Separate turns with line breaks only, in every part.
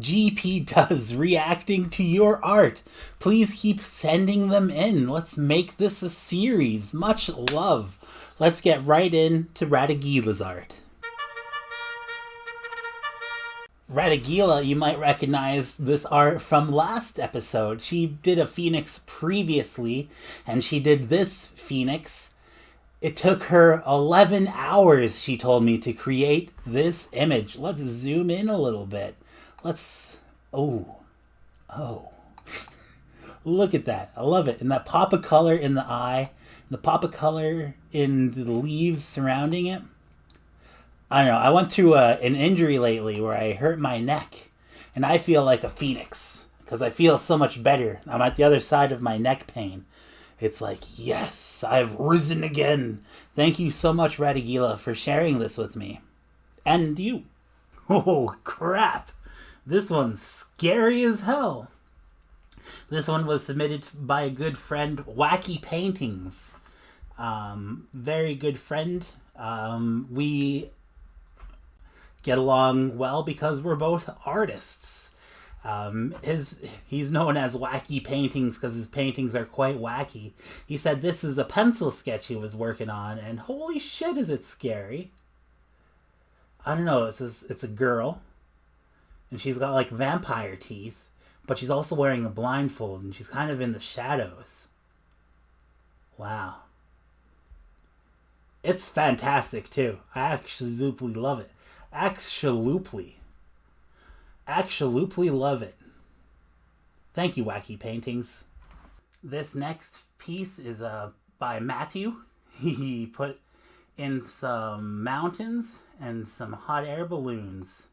GP does reacting to your art. Please keep sending them in. Let's make this a series. Much love. Let's get right into Radagila's art. Radagila, you might recognize this art from last episode. She did a phoenix previously, and she did this phoenix. It took her 11 hours, she told me, to create this image. Let's zoom in a little bit. Oh. Look at that. I love it. And that pop of color in the eye, the pop of color in the leaves surrounding it. I don't know. I went through an injury lately where I hurt my neck, and I feel like a phoenix because I feel so much better. I'm at the other side of my neck pain. It's like, yes, I've risen again. Thank you so much, Radagila, for sharing this with me. And you. Oh, crap. This one's scary as hell. This one was submitted by a good friend, Wacky Paintings. Very good friend. We get along well because we're both artists. He's known as Wacky Paintings because his paintings are quite wacky. He said this is a pencil sketch he was working on, and holy shit, is it scary. I don't know, it's a girl, and she's got like vampire teeth, but she's also wearing a blindfold, and she's kind of in the shadows. Wow. It's fantastic too. I absolutely love it. Absolutely love it. Thank you, Wacky Paintings. This next piece is by Matthew. He put in some mountains and some hot air balloons.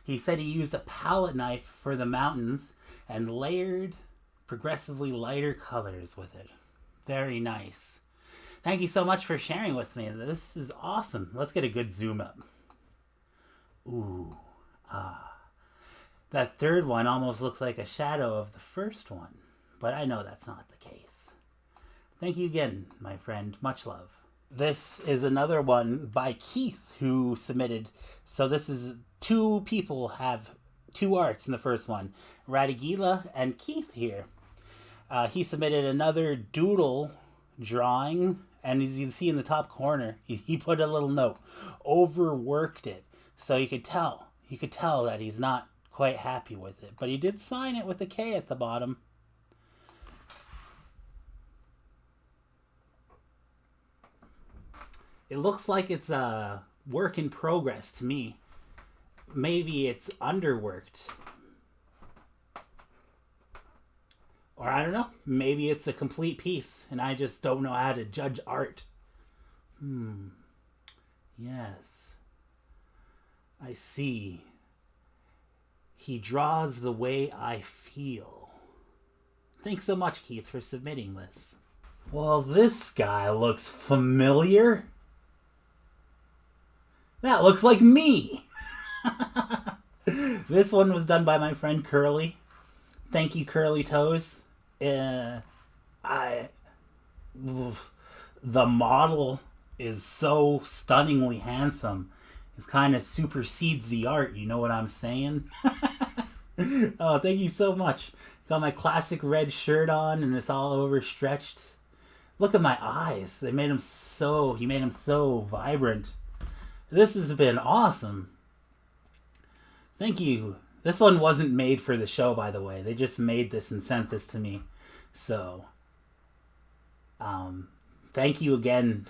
He said he used a palette knife for the mountains and layered progressively lighter colors with it. Very nice. Thank you so much for sharing with me. This is awesome. Let's get a good zoom up. Ooh, that third one almost looks like a shadow of the first one, but I know that's not the case. Thank you again, my friend. Much love. This is another one by Keith who submitted. So this is two people have two arts in the first one. Radagila and Keith here. He submitted another doodle drawing, and as you can see in the top corner, he put a little note. Overworked it. So you could tell that he's not quite happy with it. But he did sign it with a K at the bottom. It looks like it's a work in progress to me. Maybe it's underworked. Or I don't know. Maybe it's a complete piece and I just don't know how to judge art. Yes. I see. He draws the way I feel. Thanks so much, Keith, for submitting this. Well, this guy looks familiar. That looks like me. This one was done by my friend Curly. Thank you, Curly Toes. The model is so stunningly handsome. It kind of supersedes the art, you know what I'm saying? Oh, thank you so much. Got my classic red shirt on and it's all overstretched. Look at my eyes. He made him so vibrant. This has been awesome. Thank you. This one wasn't made for the show, by the way. They just made this and sent this to me. So, thank you again.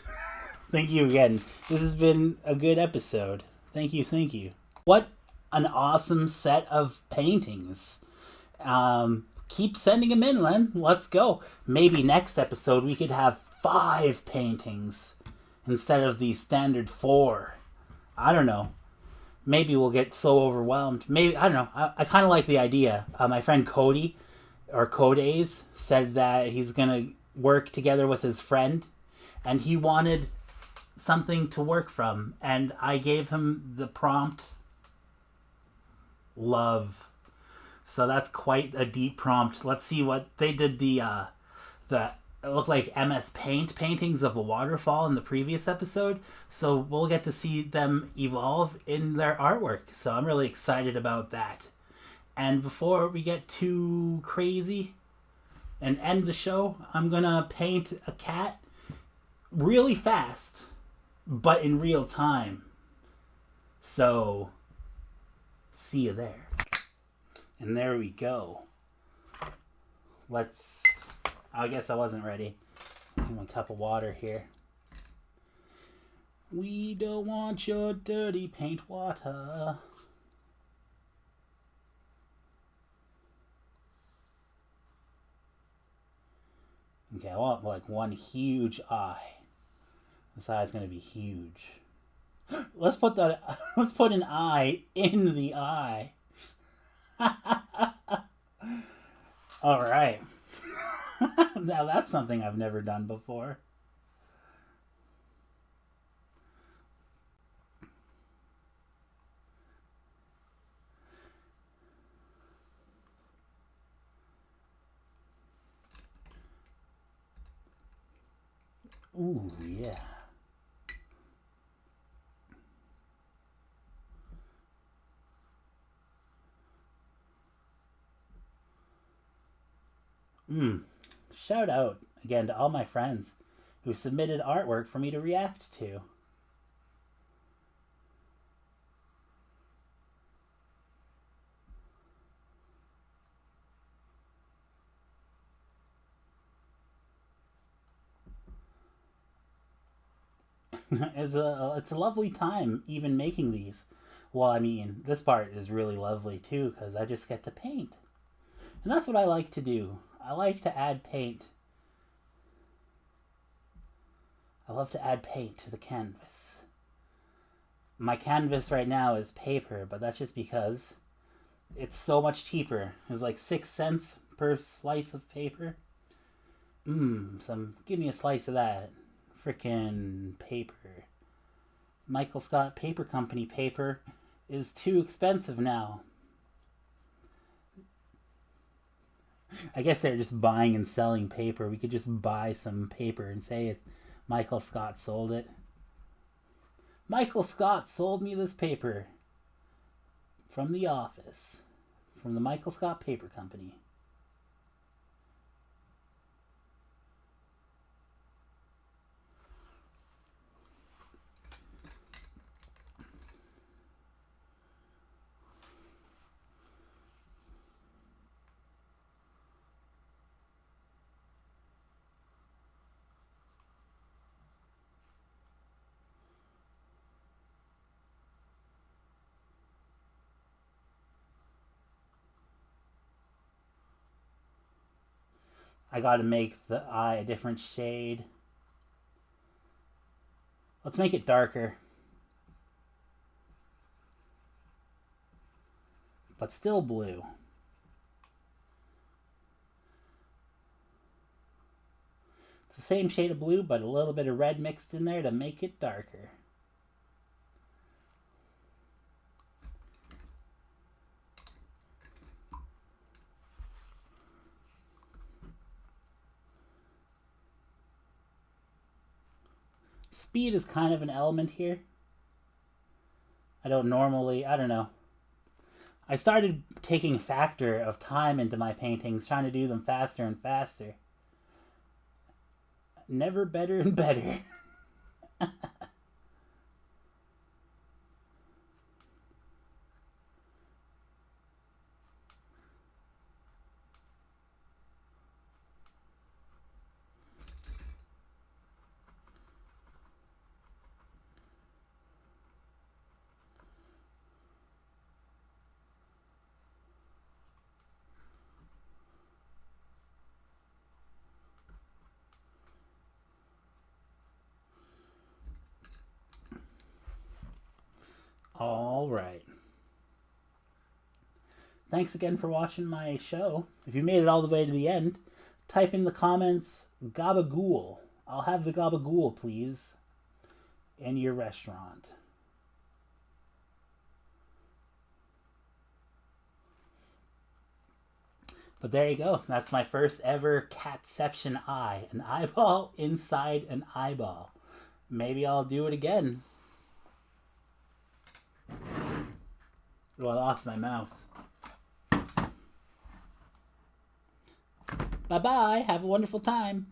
Thank you again. This has been a good episode. Thank you. What an awesome set of paintings. Keep sending them in, Len. Let's go. Maybe next episode we could have 5 paintings instead of the standard 4. I don't know. Maybe we'll get so overwhelmed. Maybe, I don't know. I kind of like the idea. My friend Cody, or Codays, said that he's going to work together with his friend, and he wanted something to work from, and I gave him the prompt love. So that's quite a deep prompt. Let's see what they did. It looked like MS Paint paintings of a waterfall in the previous episode, so we'll get to see them evolve in their artwork. So I'm really excited about that. And before we get too crazy and end the show, I'm gonna paint a cat really fast, but in real time. So, see you there. And there we go. I guess I wasn't ready. My cup of water here. We don't want your dirty paint water. Okay, I want like one huge eye. This eye's gonna be huge. Let's put an eye in the eye. All right. Now that's something I've never done before. Ooh, yeah. Shout out again to all my friends who submitted artwork for me to react to. It's a lovely time even making these. Well, I mean, this part is really lovely too because I just get to paint. And that's what I like to do. I like to add paint. I love to add paint to the canvas. My canvas right now is paper, but that's just because it's so much cheaper. It's like 6 cents per slice of paper. Give me a slice of that. Frickin' paper. Michael Scott Paper Company paper is too expensive now. I guess they're just buying and selling paper. We could just buy some paper and say it. Michael Scott sold it. Michael Scott sold me this paper from the office, from the Michael Scott Paper Company. I gotta make the eye a different shade. Let's make it darker. But still blue. It's the same shade of blue, but a little bit of red mixed in there to make it darker. Speed is kind of an element here. I don't know. I started taking a factor of time into my paintings, trying to do them faster and faster. Never better and better. All right. Thanks again for watching my show. If you made it all the way to the end, type in the comments gabagool. I'll have the gabagool, please, in your restaurant. But there you go. That's my first ever catception eye. An eyeball inside an eyeball. Maybe I'll do it again. Oh, I lost my mouse. Bye bye. Have a wonderful time.